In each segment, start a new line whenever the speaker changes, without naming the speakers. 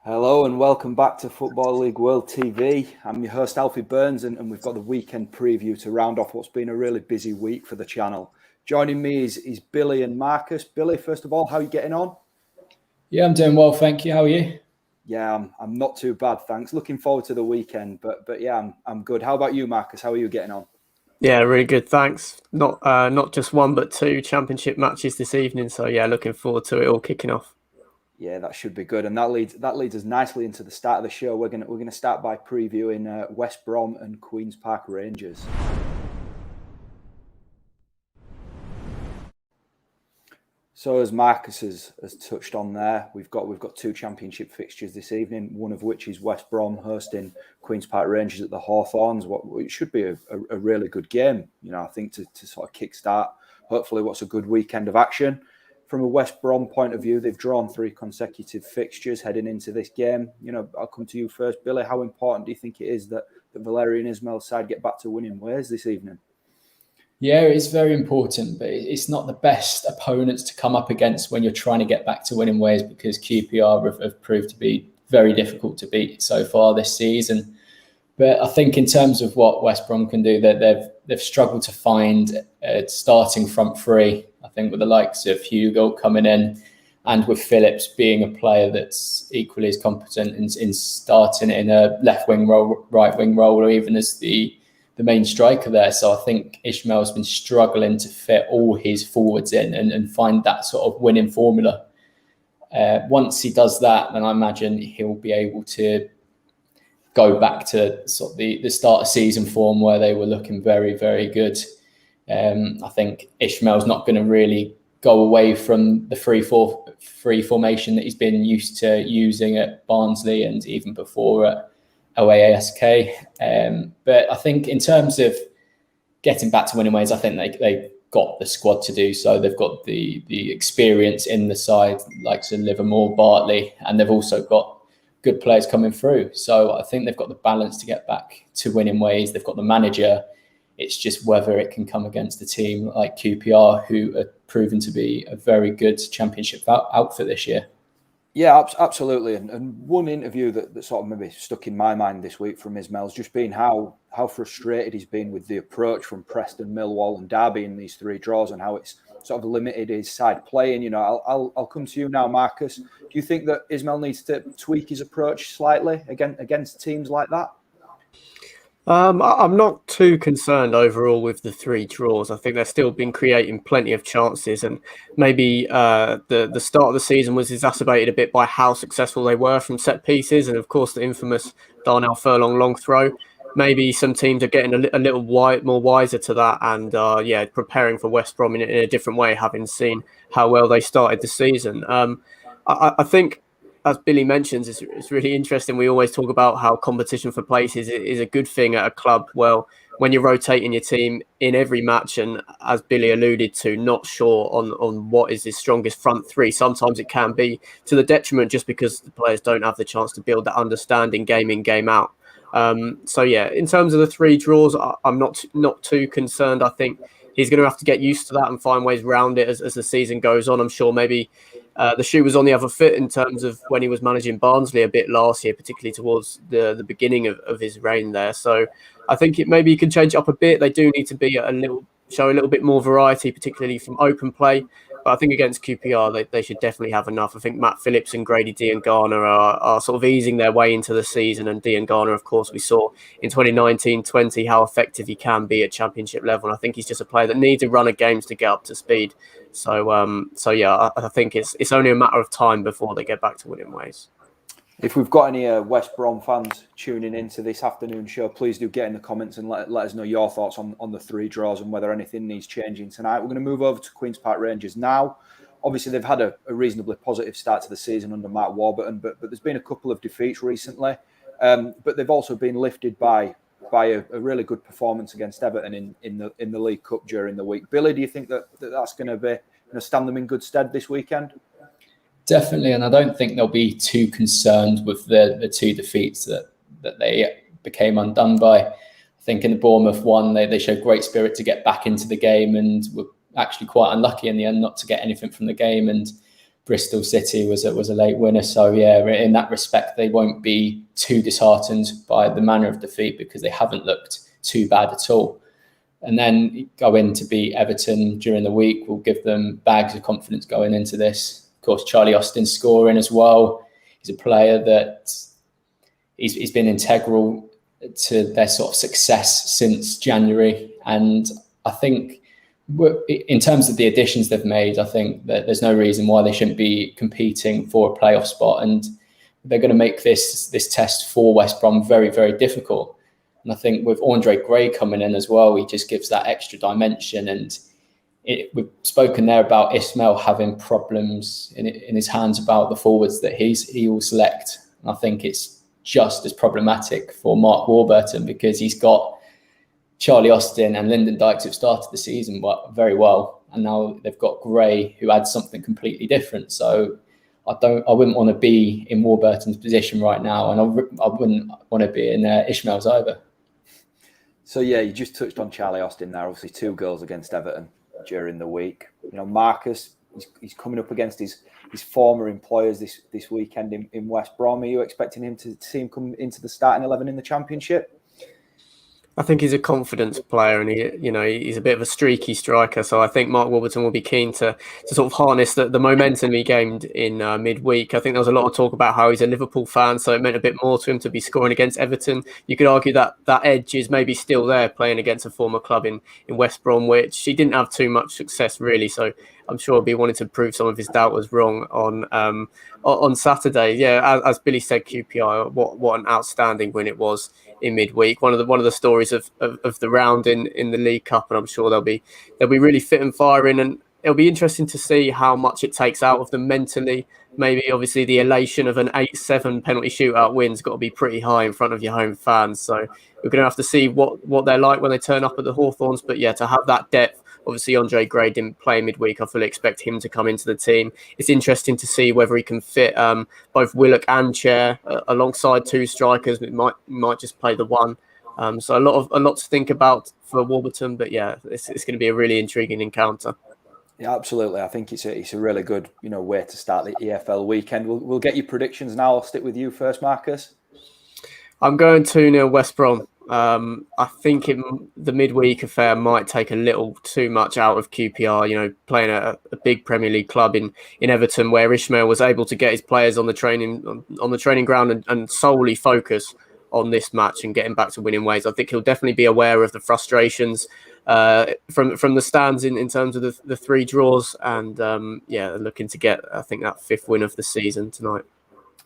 Hello and welcome back to Football League World TV. I'm your host Alfie Burns and we've got the weekend preview to round off what's been a really busy week for the channel. Joining me is Billy and Marcus. Billy, first of all, how are you getting on?
Yeah, I'm doing well, thank you. How are you?
Yeah, I'm not too bad, thanks. Looking forward to the weekend, but yeah, I'm good. How about you, Marcus? How are you getting on?
Yeah, really good, thanks. Not just one but two championship matches this evening, so yeah, looking forward to it all kicking off.
Yeah, that should be good, and that leads us nicely into the start of the show. We're gonna start by previewing West Brom and Queen's Park Rangers. So as Marcus has touched on there, we've got two championship fixtures this evening, one of which is West Brom hosting Queen's Park Rangers at the Hawthorns. It should be a really good game, I think to sort of kickstart hopefully what's a good weekend of action. From a West Brom point of view, they've drawn 3 consecutive fixtures heading into this game. I'll come to you first, Billy. How important do you think it is that Valérien Ismaël's side get back to winning ways this evening?
Yeah, it's very important, but it's not the best opponents to come up against when you're trying to get back to winning ways, because QPR have proved to be very difficult to beat so far this season. But I think in terms of what West Brom can do, they've struggled to find a starting front three. I think with the likes of Hugo coming in and with Phillips being a player that's equally as competent in starting in a left wing role, right wing role, or even as the main striker there. So I think Ismaël's been struggling to fit all his forwards in and find that sort of winning formula. Once he does that, then I imagine he'll be able to go back to sort of the start of season form where they were looking very, very good. I think Ismaël's not going to really go away from the 3-4-3 formation that he's been used to using at Barnsley and even before at OASK. But I think in terms of getting back to winning ways, I think they've got the squad to do so. They've got the experience in the side, like Livermore, Bartley, and they've also got good players coming through. So I think they've got the balance to get back to winning ways. They've got the manager. It's just whether it can come against a team like QPR, who are proven to be a very good championship outfit this year.
Yeah, absolutely. And one interview that sort of maybe stuck in my mind this week from Ismaël's just been how frustrated he's been with the approach from Preston, Millwall and Derby in these 3 draws, and how it's sort of limited his side playing. I'll come to you now, Marcus. Do you think that Ismaël needs to tweak his approach slightly against teams like that?
I'm not too concerned overall with the 3 draws. I think they've still been creating plenty of chances, and maybe the start of the season was exacerbated a bit by how successful they were from set pieces, and of course the infamous Darnell Furlong long throw. Maybe some teams are getting a little more wiser to that, and preparing for West Brom in a different way, having seen how well they started the season. I think, as Billy mentions, it's really interesting. We always talk about how competition for places is a good thing at a club. Well, when you're rotating your team in every match, and as Billy alluded to, not sure on what is his strongest front three, sometimes it can be to the detriment just because the players don't have the chance to build that understanding game in, game out. In terms of the 3 draws, I'm not too concerned. I think he's going to have to get used to that and find ways around it as the season goes on. I'm sure maybe the shoe was on the other foot in terms of when he was managing Barnsley a bit last year, particularly towards the beginning of his reign there. So I think maybe he can change it up a bit. They do need to be show a little bit more variety, particularly from open play. But I think against QPR, they should definitely have enough. I think Matt Phillips and Grady Diangana are sort of easing their way into the season. And Diangana, of course, we saw in 2019-20 how effective he can be at championship level. And I think he's just a player that needs a run of games to get up to speed. So I think it's only a matter of time before they get back to winning ways.
If we've got any West Brom fans tuning into this afternoon show, please do get in the comments and let us know your thoughts on the 3 draws and whether anything needs changing tonight. We're going to move over to Queen's Park Rangers now. Obviously, they've had a reasonably positive start to the season under Mark Warburton, but there's been a couple of defeats recently. But they've also been lifted by a really good performance against Everton in the League Cup during the week. Billy, do you think that's going to stand them in good stead this weekend?
Definitely, and I don't think they'll be too concerned with the 2 defeats that they became undone by. I think in the Bournemouth one, they showed great spirit to get back into the game and were actually quite unlucky in the end not to get anything from the game. And Bristol City was a late winner. So yeah, in that respect, they won't be too disheartened by the manner of defeat because they haven't looked too bad at all. And then go in to beat Everton during the week will give them bags of confidence going into this. Of course, Charlie Austin scoring as well. He's a player that he's been integral to their sort of success since January. And I think in terms of the additions they've made, I think that there's no reason why they shouldn't be competing for a playoff spot. And they're going to make this test for West Brom very, very difficult. And I think with Andre Gray coming in as well, he just gives that extra dimension. And we've spoken there about Ismail having problems in his hands about the forwards that he will select. And I think it's just as problematic for Mark Warburton because he's got Charlie Austin and Lyndon Dykes who've started the season very well. And now they've got Gray who adds something completely different. So I wouldn't want to be in Warburton's position right now. And I wouldn't want to be in Ishmael's either.
So yeah, you just touched on Charlie Austin there. Obviously 2 goals against Everton during the week. You know, Marcus, he's coming up against his former employers this weekend in West Brom. Are you expecting him to see him come into the starting 11 in the Championship?
I think he's a confidence player, and he's a bit of a streaky striker. So I think Mark Warburton will be keen to sort of harness the momentum he gained in midweek. I think there was a lot of talk about how he's a Liverpool fan, so it meant a bit more to him to be scoring against Everton. You could argue that edge is maybe still there playing against a former club in West Bromwich. He didn't have too much success really, so I'm sure he'll be wanting to prove some of his doubters wrong on Saturday. Yeah, as Billy said, QPR, what an outstanding win it was in midweek. One of the stories of the round in the League Cup, and I'm sure they'll be really fit and firing, and it'll be interesting to see how much it takes out of them mentally. Maybe obviously the elation of an 8-7 penalty shootout win's got to be pretty high in front of your home fans. So we're going to have to see what they're like when they turn up at the Hawthorns. But yeah, to have that depth. Obviously, Andre Gray didn't play midweek. I fully expect him to come into the team. It's interesting to see whether he can fit both Willock and Chair alongside 2 strikers. It might just play the one. So a lot to think about for Warburton. But yeah, it's going to be a really intriguing encounter.
Yeah, absolutely. I think it's a really good way to start the EFL weekend. We'll get your predictions now. I'll stick with you first, Marcus.
I'm going 2-0 West Brom. I think the midweek affair might take a little too much out of QPR, playing a big Premier League club in Everton, where Ishmael was able to get his players on the training ground and solely focus on this match and getting back to winning ways. I think he'll definitely be aware of the frustrations from the stands in terms of the 3 draws and looking to get, I think, that 5th win of the season tonight.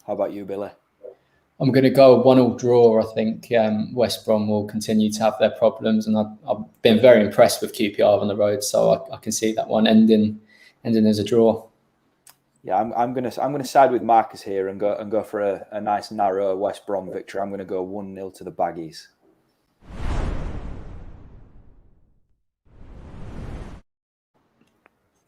How about you, Billy?
I'm going to go 1-1 draw. I think West Brom will continue to have their problems, and I've been very impressed with QPR on the road, so I can see that one ending as a draw.
Yeah, I'm going to side with Marcus here and go for a nice narrow West Brom victory. I'm going to go 1-0 to the Baggies.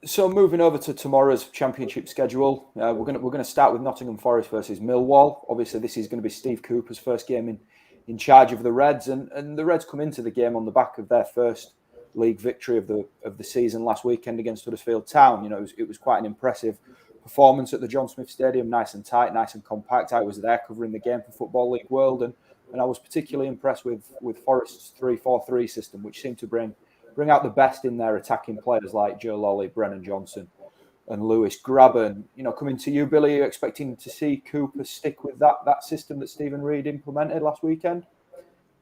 So moving over to tomorrow's Championship schedule, we're going to start with Nottingham Forest versus Millwall. Obviously, this is going to be Steve Cooper's first game in charge of the Reds, and the Reds come into the game on the back of their first league victory of the season last weekend against Huddersfield Town. It was quite an impressive performance at the John Smith Stadium, nice and tight, nice and compact. I was there covering the game for Football League World, and I was particularly impressed with Forest's 3-4-3 system, which seemed to bring out the best in their attacking players like Joe Lolly, Brennan Johnson and Lewis Grabban. Coming to you, Billy, are you expecting to see Cooper stick with that system that Stephen Reid implemented last weekend?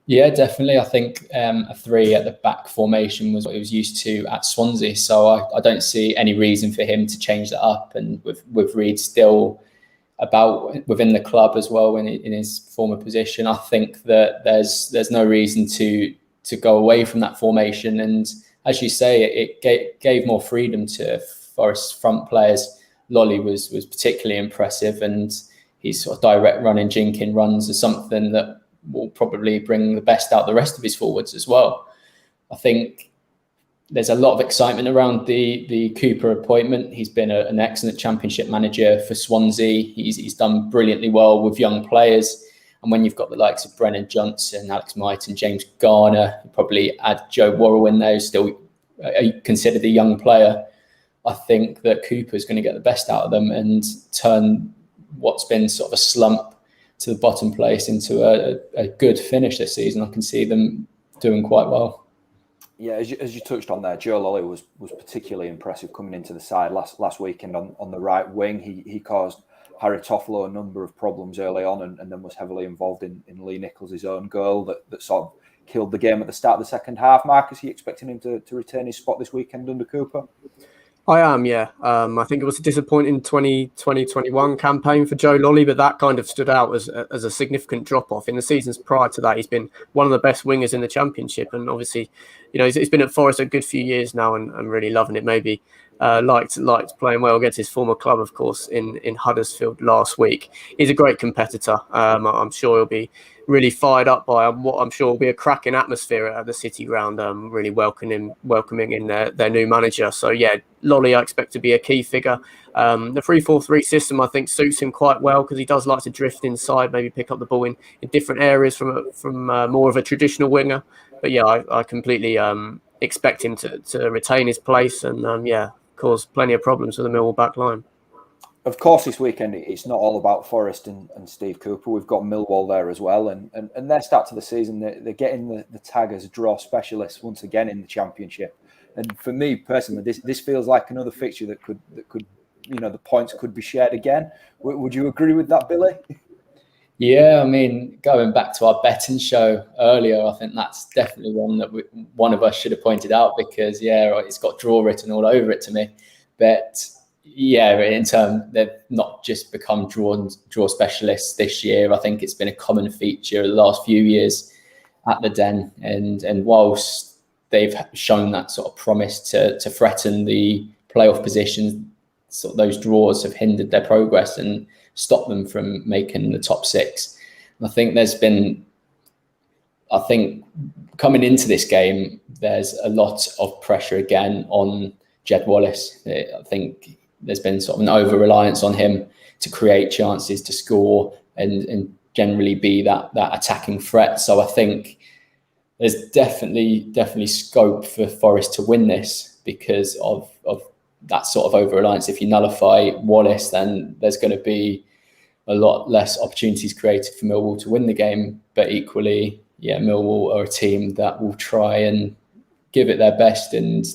Yeah, definitely. I think a 3 at the back formation was what he was used to at Swansea. So I don't see any reason for him to change that up. And with Reid still about within the club as well in his former position, I think that there's no reason to go away from that formation. And as you say, it gave more freedom to Forest's front players. Lolly was particularly impressive, and his sort of direct running, jinking runs is something that will probably bring the best out the rest of his forwards as well. I think there's a lot of excitement around the Cooper appointment. He's been an excellent Championship manager for Swansea. He's done brilliantly well with young players. And when you've got the likes of Brennan Johnson, Alex Might and James Garner, you probably add Joe Worrell in there, who's still considered a young player. I think that Cooper's going to get the best out of them and turn what's been sort of a slump to the bottom place into a good finish this season. I can see them doing quite well.
Yeah, as you touched on there, Joe Lolly was particularly impressive coming into the side last weekend on the right wing. He caused Harry Toffolo a number of problems early on, and then was heavily involved in Lee Nichols' own goal that sort of killed the game at the start of the second half. Marcus, are you expecting him to retain his spot this weekend under Cooper?
I am, yeah. I think it was a disappointing 2020-21 campaign for Joe Lolly, but that kind of stood out as a significant drop-off. In the seasons prior to that, he's been one of the best wingers in the Championship, and obviously, he's been at Forest a good few years now and really loving it. Maybe liked playing well against his former club, of course, in Huddersfield last week. He's a great competitor. I'm sure he'll be really fired up by what I'm sure will be a cracking atmosphere at the City Ground, really welcoming in their new manager. So yeah, Lolly I expect to be a key figure. The 3-4-3 system I think suits him quite well because he does like to drift inside, maybe pick up the ball in different areas from more of a traditional winger. But yeah, I completely expect him to retain his place and cause plenty of problems for the Millwall back line.
Of course, this weekend it's not all about Forest and Steve Cooper. We've got Millwall there as well, and their start to the season, they're getting the tag as draw specialists once again in the Championship. And for me personally, this feels like another fixture that could the points could be shared again. Would you agree with that, Billy?
Yeah, I mean, going back to our betting show earlier, I think that's definitely one that one of us should have pointed out because it's got draw written all over it to me, but. Yeah, in terms, they've not just become draw specialists this year. I think it's been a common feature the last few years at the Den. And whilst they've shown that sort of promise to threaten the playoff positions, sort of those draws have hindered their progress and stopped them from making the top six. And I think coming into this game, there's a lot of pressure again on Jed Wallace. I think there's been sort of an over-reliance on him to create chances to score and generally be that attacking threat. So I think there's definitely scope for Forest to win this because of that sort of over-reliance. If you nullify Wallace, then there's going to be a lot less opportunities created for Millwall to win the game. But equally, Millwall are a team that will try and give it their best, and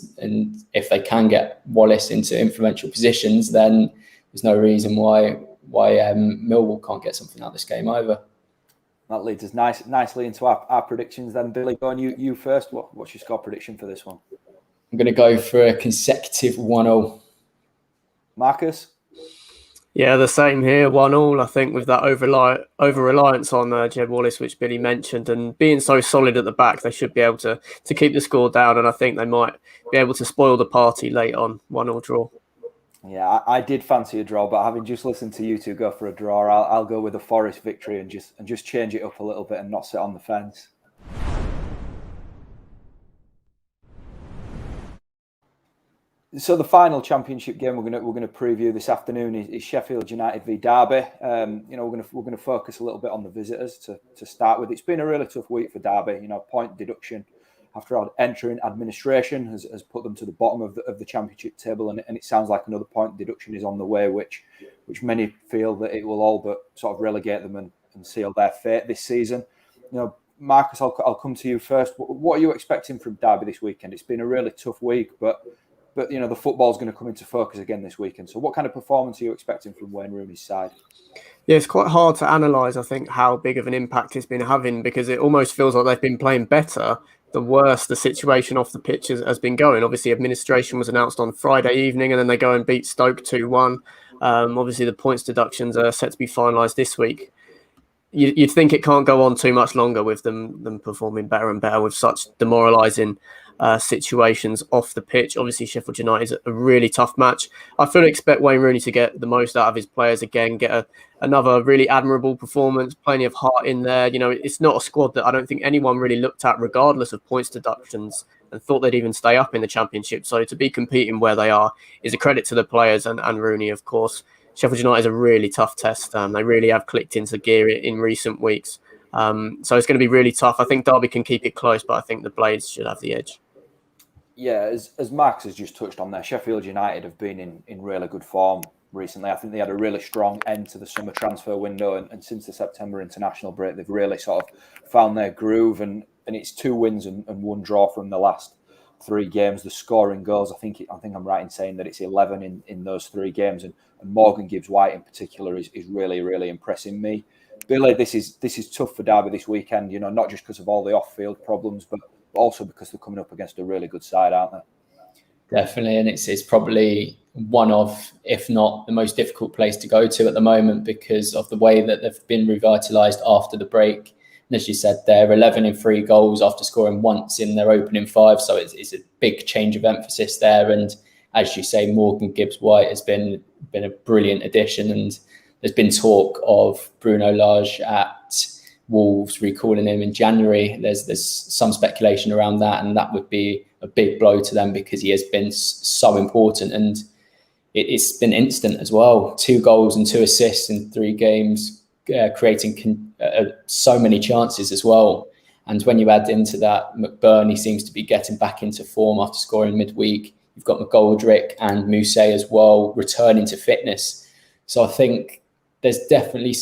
if they can get Wallace into influential positions, then there's no reason why Millwall can't get something out of this game either.
That leads us nicely into our predictions then. Billy, go on, you first. What's your score prediction for this one?
I'm going to go for a consecutive 1-0.
Marcus?
Yeah, the same here, 1-1. I think with that over-reliance on Jed Wallace, which Billy mentioned, and being so solid at the back, they should be able to keep the score down, and I think they might be able to spoil the party late on. 1-1 draw.
Yeah, I did fancy a draw, but having just listened to you two go for a draw, I'll go with a Forest victory and just change it up a little bit and not sit on the fence. So the final Championship game we're going to preview this afternoon is Sheffield United v Derby. We're going to focus a little bit on the visitors to start with. It's been a really tough week for Derby. Point deduction after entering administration has put them to the bottom of the Championship table, and it sounds like another point deduction is on the way, which many feel that it will all but sort of relegate them and seal their fate this season. Marcus, I'll come to you first. What are you expecting from Derby this weekend? It's been a really tough week, but the football's going to come into focus again this weekend. So what kind of performance are you expecting from Wayne Rooney's side?
Yeah, it's quite hard to analyse, I think, how big of an impact it's been having because it almost feels like they've been playing better the worse the situation off the pitch has been going. Obviously, administration was announced on Friday evening and then they go and beat Stoke 2-1. Obviously, the points deductions are set to be finalised this week. You'd think it can't go on too much longer with them performing better and better with such demoralising situations off the pitch. Obviously, Sheffield United is a really tough match. I fully expect Wayne Rooney to get the most out of his players again, get another really admirable performance, plenty of heart in there. It's not a squad that I don't think anyone really looked at regardless of points deductions and thought they'd even stay up in the Championship. So to be competing where they are is a credit to the players and Rooney, of course. Sheffield United is a really tough test. They really have clicked into gear in recent weeks. So it's going to be really tough. I think Derby can keep it close, but I think the Blades should have the edge.
Yeah, as Max has just touched on there, Sheffield United have been in really good form recently. I think they had a really strong end to the summer transfer window, and since the September international break, they've really sort of found their groove. And it's 2 wins and 1 draw from the last 3 games. The scoring goals, I think I'm right in saying that it's 11 in those 3 games, and Morgan Gibbs-White in particular is really, really impressing me. Billy, this is tough for Derby this weekend. Not just because of all the off-field problems, but also because they're coming up against a really good side, aren't they?
Definitely, and it's probably one of, if not the most difficult place to go to at the moment because of the way that they've been revitalised after the break. And as you said, they're 11 in 3 goals after scoring once in their opening 5, so it's a big change of emphasis there. And as you say, Morgan Gibbs-White has been a brilliant addition, and there's been talk of Bruno Lage at Wolves recalling him in January. There's some speculation around that, and that would be a big blow to them because he has been so important, and it's been instant as well. 2 goals and 2 assists in 3 games, creating so many chances as well. And when you add into that, McBurney seems to be getting back into form after scoring midweek. You've got McGoldrick and Mulley as well returning to fitness. So I think there's definitely...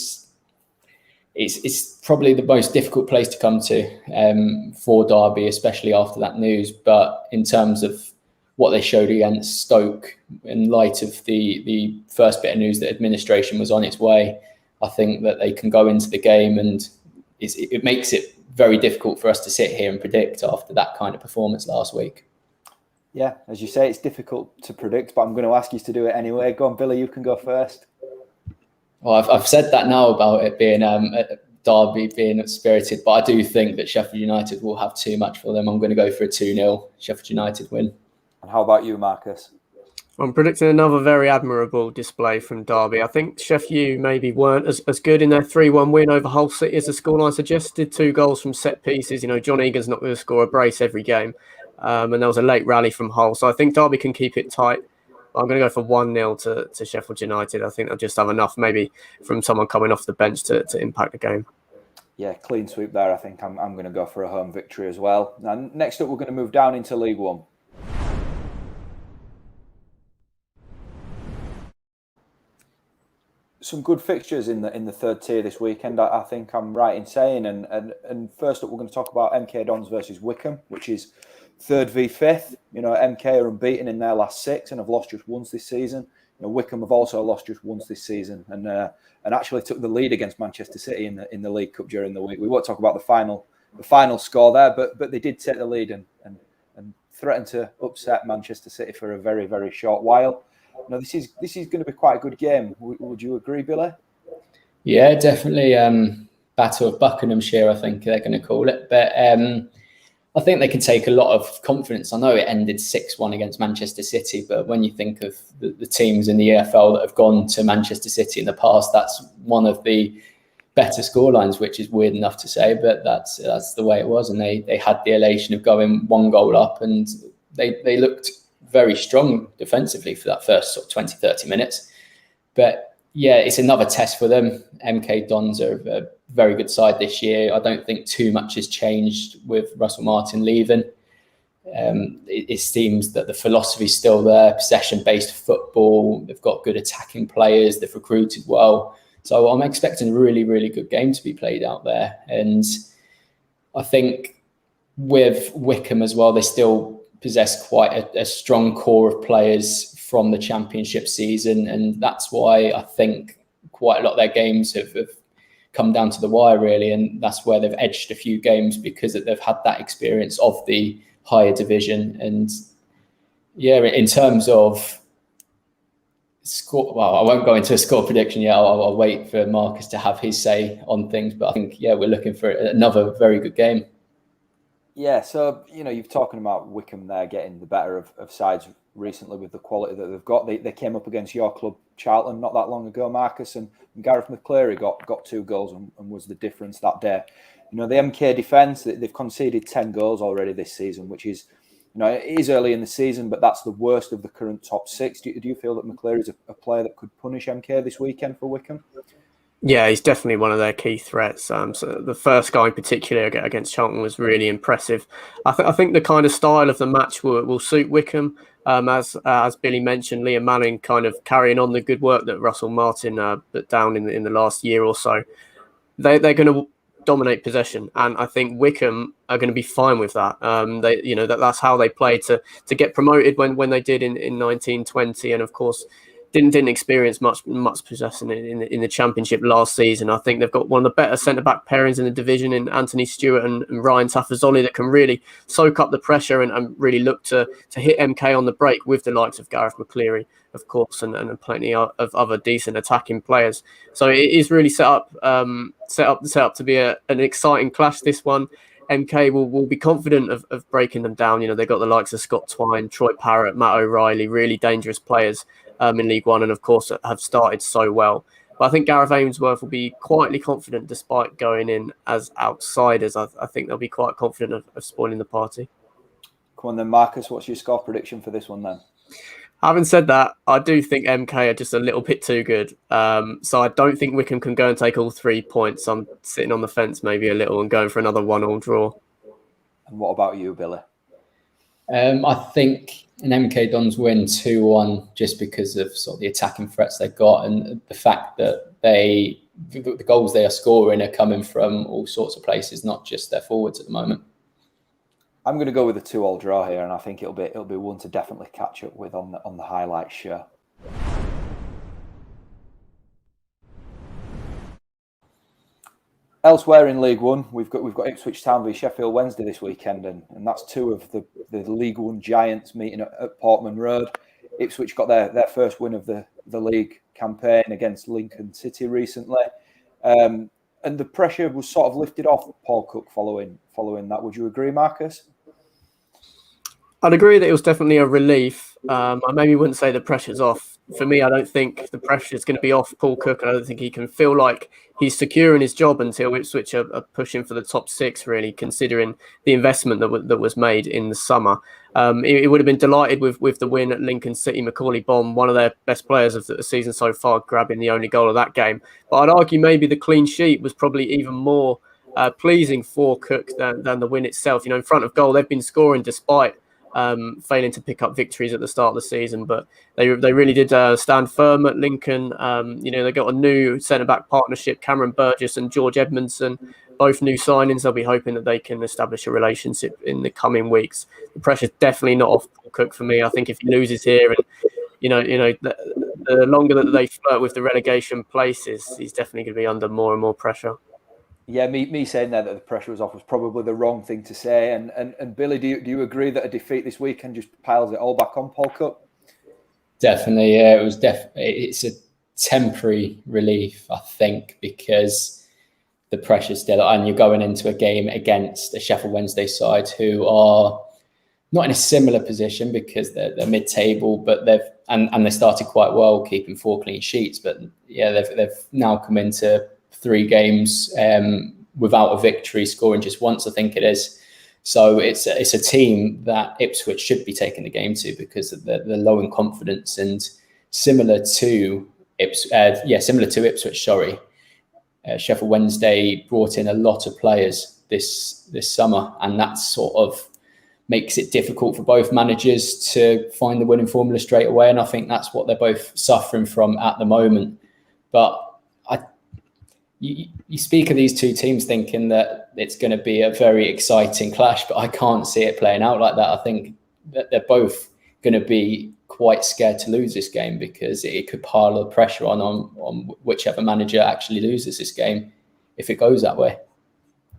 It's probably the most difficult place to come to for Derby, especially after that news. But in terms of what they showed against Stoke, in light of the first bit of news that administration was on its way, I think that they can go into the game, and it makes it very difficult for us to sit here and predict after that kind of performance last week.
Yeah, as you say, it's difficult to predict, but I'm going to ask you to do it anyway. Go on, Billy, you can go first.
Well, I've said that now about it being Derby being spirited, but I do think that Sheffield United will have too much for them. I'm going to go for a 2-0 Sheffield United win.
And how about you, Marcus?
I'm predicting another very admirable display from Derby. I think Sheffield maybe weren't as good in their 3-1 win over Hull City as the scoreline suggested. 2 goals from set pieces. John Egan's not going to score a brace every game. And there was a late rally from Hull. So I think Derby can keep it tight. I'm going to go for 1-0 to Sheffield United. I think they'll just have enough maybe from someone coming off the bench to impact the game.
Yeah, clean sweep there. I think I'm going to go for a home victory as well. And next up, we're going to move down into League One. Some good fixtures in the third tier this weekend, I think I'm right in saying. And first up, we're going to talk about MK Dons versus Wycombe, which is 3rd v 5th. MK are unbeaten in their last 6 and have lost just once this season. Wycombe have also lost just once this season, and actually took the lead against Manchester City in the League Cup during the week. We won't talk about the final score there, but they did take the lead and threatened to upset Manchester City for a very, very short while. This is going to be quite a good game. Would you agree, Billy?
Yeah, definitely. Battle of Buckinghamshire, I think they're going to call it. But I think they can take a lot of confidence. I know it ended 6-1 against Manchester City, but when you think of the teams in the EFL that have gone to Manchester City in the past, that's one of the better scorelines, which is weird enough to say, but that's the way it was. And they had the elation of going 1 goal up, and they looked very strong defensively for that first sort of 20, 30 minutes. But yeah, it's another test for them. MK Dons are a very good side this year. I don't think too much has changed with Russell Martin leaving. It seems that the philosophy is still there, possession-based football. They've got good attacking players. They've recruited well. So I'm expecting a really, really good game to be played out there. And I think with Wycombe as well, they still possess quite a strong core of players from the Championship season. And that's why I think quite a lot of their games have come down to the wire, really. And that's where they've edged a few games, because they've had that experience of the higher division. And yeah, in terms of score, well, I won't go into a score prediction yet. I'll wait for Marcus to have his say on things. But I think, yeah, we're looking for another very good game.
Yeah, so, you're talking about Wycombe there getting the better of sides recently with the quality that they've got. They came up against your club, Charlton, not that long ago, Marcus, and Gareth McCleary got 2 goals and was the difference that day. The MK defence, they've conceded 10 goals already this season, which is, it is early in the season, but that's the worst of the current top 6. Do you feel that McCleary is a player that could punish MK this weekend for Wycombe?
Yeah, he's definitely one of their key threats. So the first guy in particular against Charlton was really impressive. I think the kind of style of the match will suit Wycombe. As Billy mentioned, Liam Manning kind of carrying on the good work that Russell Martin put down in the last year or so. They're going to dominate possession, and I think Wycombe are going to be fine with that. That's how they played to get promoted when they did in 1920, and of course didn't experience much possession in the Championship last season. I think they've got one of the better centre back pairings in the division in Anthony Stewart and Ryan Tafazoli that can really soak up the pressure and really look to hit MK on the break with the likes of Gareth McCleary, of course, and plenty of other decent attacking players. So it is really set up to be an exciting clash. This one, MK will be confident of breaking them down. They've got the likes of Scott Twine, Troy Parrott, Matt O'Reilly, really dangerous players in League One, and of course have started so well. But I think Gareth Ainsworth will be quietly confident despite going in as outsiders. I think they'll be quite confident of spoiling the party.
Come on then, Marcus, what's your score prediction for this one then?
Having said that, I do think MK are just a little bit too good. So I don't think Wycombe can go and take all 3 points. I'm sitting on the fence maybe a little and going for another 1-1 draw.
And what about you, Billy?
I think an MK Dons win 2-1 just because of sort of the attacking threats they've got and the fact that the goals they are scoring are coming from all sorts of places, not just their forwards at the moment.
I'm going to go with a 2-2 draw here, and I think it'll be one to definitely catch up with on the highlights show. Elsewhere in League One, we've got Ipswich Town v Sheffield Wednesday this weekend, and that's two of the League One giants meeting at Portman Road. Ipswich got their first win of the league campaign against Lincoln City recently, and the pressure was sort of lifted off Paul Cook following that. Would you agree, Marcus?
I'd agree that it was definitely a relief. I maybe wouldn't say the pressure's off. For me, I don't think the pressure is going to be off Paul Cook. I don't think he can feel like he's secure in his job until Ipswich are pushing for the top 6, really, considering the investment that was made in the summer. It would have been delighted with the win at Lincoln City. Macaulay Bomb, one of their best players of the season so far, grabbing the only goal of that game. But I'd argue maybe the clean sheet was probably even more pleasing for Cook than the win itself. In front of goal, they've been scoring despite failing to pick up victories at the start of the season, but they really did stand firm at Lincoln. They got a new centre-back partnership, Cameron Burgess and George Edmondson, both new signings. They'll be hoping that they can establish a relationship in the coming weeks. The pressure's definitely not off Paul Cook for me. I think if he loses here, and the longer that they flirt with the relegation places, he's definitely going to be under more and more pressure.
Yeah, me saying that the pressure was off was probably the wrong thing to say. And Billy, do you agree that a defeat this weekend just piles it all back on Paul Cook?
Definitely, yeah. It's a temporary relief, I think, because the pressure's still on. You're going into a game against a Sheffield Wednesday side who are not in a similar position because they're mid-table, but they started quite well, keeping 4 clean sheets. But yeah, they've now come into 3 games without a victory, scoring just once, I think it is. So it's a team that Ipswich should be taking the game to because they're low in confidence, and similar to Ipswich. Sheffield Wednesday brought in a lot of players this summer, and that sort of makes it difficult for both managers to find the winning formula straight away. And I think that's what they're both suffering from at the moment. But you speak of these two teams thinking that it's going to be a very exciting clash, but I can't see it playing out like that. I think that they're both going to be quite scared to lose this game because it could pile the pressure on whichever manager actually loses this game if it goes that way.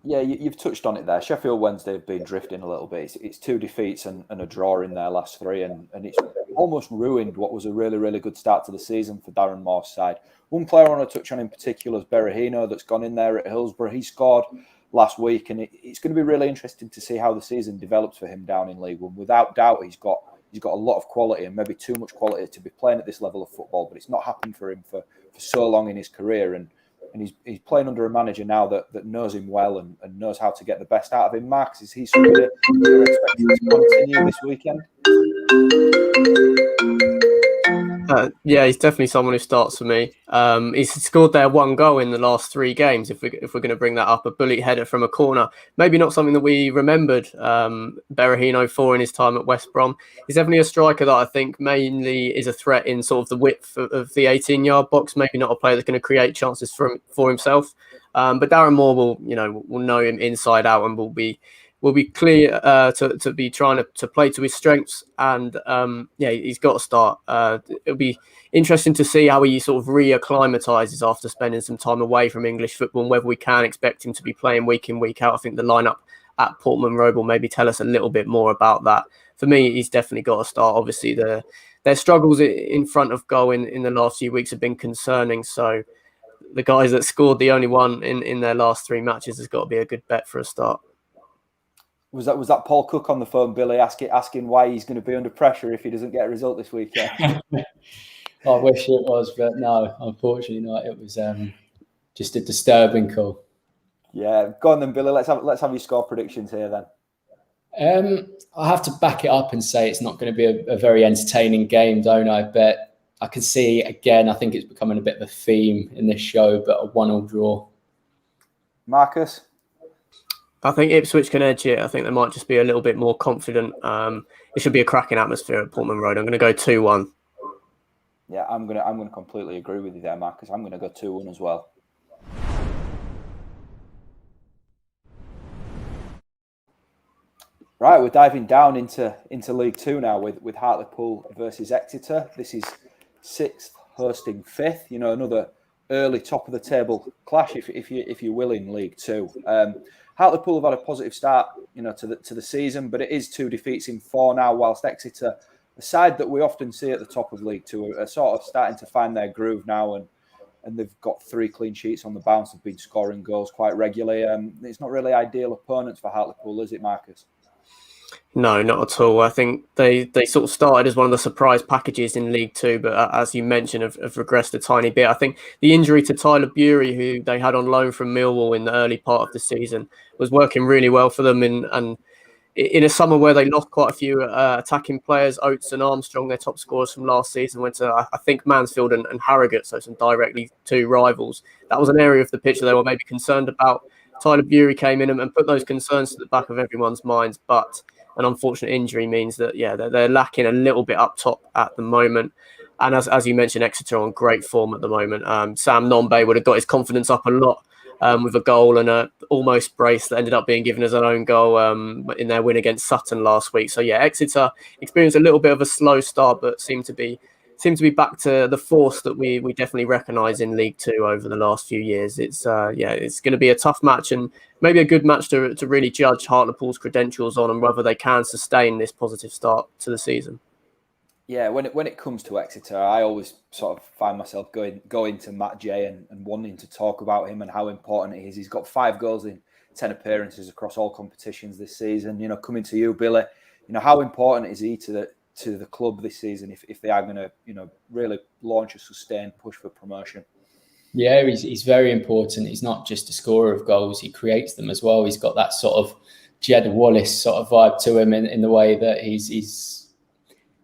Yeah, you've touched on it there. Sheffield Wednesday have been drifting a little bit. It's 2 defeats and a draw in their last 3, and it's almost ruined what was a really, really good start to the season for Darren Moore's side. One player I want to touch on in particular is Berahino, that's gone in there at Hillsborough. He scored last week, and it's going to be really interesting to see how the season develops for him down in League One. Without doubt, he's got a lot of quality, and maybe too much quality to be playing at this level of football, but it's not happened for him for so long in his career. And he's playing under a manager now that knows him well and knows how to get the best out of him. Marcus, is he somebody you're expecting to continue this weekend?
Yeah, he's definitely someone who starts for me. He's scored their one goal in the last 3 games. If we're going to bring that up, a bullet header from a corner. Maybe not something that we remembered. Berahino for in his time at West Brom. He's definitely a striker that I think mainly is a threat in sort of the width of the 18-yard box. Maybe not a player that's going to create chances for himself. But Darren Moore will know him inside out and will be clear to be trying to play to his strengths, and he's got to start. It'll be interesting to see how he sort of reacclimatizes after spending some time away from English football, and whether we can expect him to be playing week in, week out. I think the lineup at Portman Road will maybe tell us a little bit more about that. For me, he's definitely got to start. Obviously, their struggles in front of goal in the last few weeks have been concerning, so the guys that scored the only one in their last 3 matches has got to be a good bet for a start.
Was that Paul Cook on the phone, Billy, asking why he's going to be under pressure if he doesn't get a result this weekend?
I wish it was, but no, unfortunately not. It was just a disturbing call.
Yeah, go on then, Billy. Let's have your score predictions here then.
I have to back it up and say it's not going to be a very entertaining game, don't I? But I can see again. I think it's becoming a bit of a theme in this show, but a 1-1 draw.
Marcus?
I think Ipswich can edge it. I think they might just be a little bit more confident. It should be a cracking atmosphere at Portman Road. I'm going to go 2-1.
Yeah, I'm gonna completely agree with you there, Marcus. I'm going to go 2-1 as well. Right, we're diving down into League Two now with Hartlepool versus Exeter. This is 6th hosting 5th. Another early top of the table clash, if you will, in League Two. Hartlepool have had a positive start, to the season, but it is 2 defeats in 4 now. Whilst Exeter, a side that we often see at the top of League Two, are sort of starting to find their groove now, and they've got 3 clean sheets on the bounce. They've been scoring goals quite regularly. It's not really ideal opponents for Hartlepool, is it, Marcus?
No, not at all. I think they sort of started as one of the surprise packages in League Two, but as you mentioned, have regressed a tiny bit. I think the injury to Tyler Bury, who they had on loan from Millwall in the early part of the season, was working really well for them. And in a summer where they lost quite a few attacking players, Oates and Armstrong, their top scorers from last season, went to, I think, Mansfield and Harrogate, so some directly 2 rivals. That was an area of the pitch that they were maybe concerned about. Tyler Bury came in and put those concerns to the back of everyone's minds, but an unfortunate injury means that, they're lacking a little bit up top at the moment. And as you mentioned, Exeter are on great form at the moment. Sam Nombe would have got his confidence up a lot with a goal and a almost brace that ended up being given as an own goal in their win against Sutton last week. So Exeter experienced a little bit of a slow start, but seem to be back to the force that we definitely recognise in League Two over the last few years. It's going to be a tough match and maybe a good match to really judge Hartlepool's credentials on and whether they can sustain this positive start to the season.
Yeah, when it comes to Exeter, I always sort of find myself going to Matt Jay and wanting to talk about him and how important it is. He's got 5 goals in 10 appearances across all competitions this season. Coming to you, Billy, how important is he to the club this season if they are going to really launch a sustained push for promotion?
Yeah, he's very important. He's not just a scorer of goals, he creates them as well. He's got that sort of Jed Wallace sort of vibe to him in the way that he's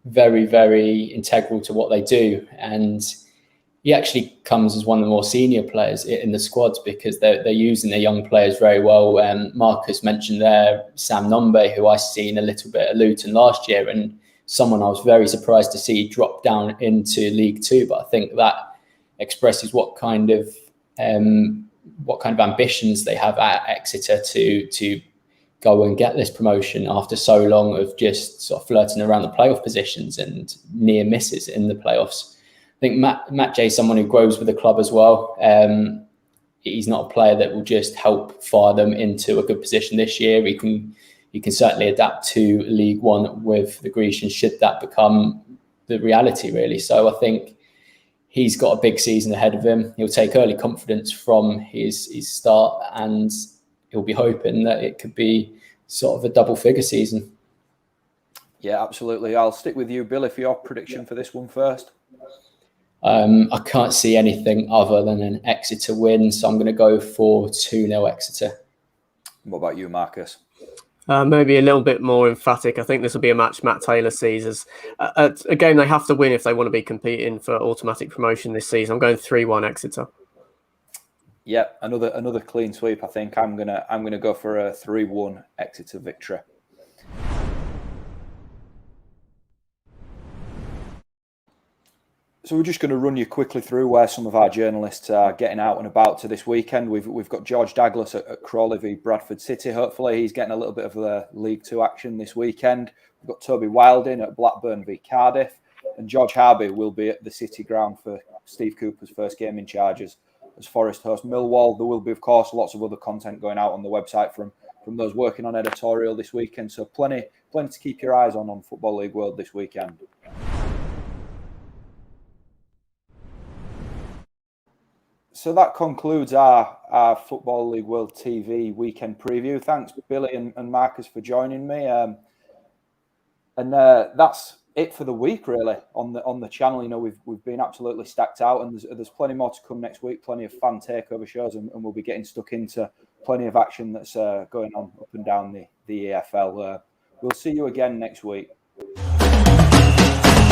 very, very integral to what they do. And he actually comes as one of the more senior players in the squads because they're using their young players very well. Marcus mentioned there Sam Nombe, who I seen a little bit at Luton last year, and someone I was very surprised to see drop down into League Two. But I think that expresses what kind of ambitions they have at Exeter to go and get this promotion after so long of just sort of flirting around the playoff positions and near misses in the playoffs. I think Matt Jay is someone who grows with the club as well. He's not a player that will just help fire them into a good position this year. He can certainly adapt to League One with the Grecians should that become the reality, really. So I think he's got a big season ahead of him. He'll take early confidence from his start, and he'll be hoping that it could be sort of a double-figure season.
Yeah, absolutely. I'll stick with you, Billy, for your prediction for this one first.
I can't see anything other than an Exeter win, so I'm going to go for 2-0 Exeter.
What about you, Marcus?
Maybe a little bit more emphatic. I think this will be a match Matt Taylor sees as a game they have to win if they want to be competing for automatic promotion this season. I'm going 3-1 Exeter.
Yeah, another clean sweep. I think I'm gonna go for a 3-1 Exeter victory. So we're just going to run you quickly through where some of our journalists are getting out and about to this weekend. We've got George Douglas at Crawley v Bradford City. Hopefully he's getting a little bit of the League Two action this weekend. We've got Toby Wilding at Blackburn v Cardiff. And George Harvey will be at the City ground for Steve Cooper's first game in charge as Forest host Millwall. There will be, of course, lots of other content going out on the website from those working on editorial this weekend. So plenty to keep your eyes on Football League World this weekend. So that concludes our Football League World TV weekend preview. Thanks, Billy and Marcus, for joining me. And that's it for the week, really, on the channel. You know, we've been absolutely stacked out, and there's plenty more to come next week. Plenty of fan takeover shows, and we'll be getting stuck into plenty of action that's going on up and down the EFL. We'll see you again next week.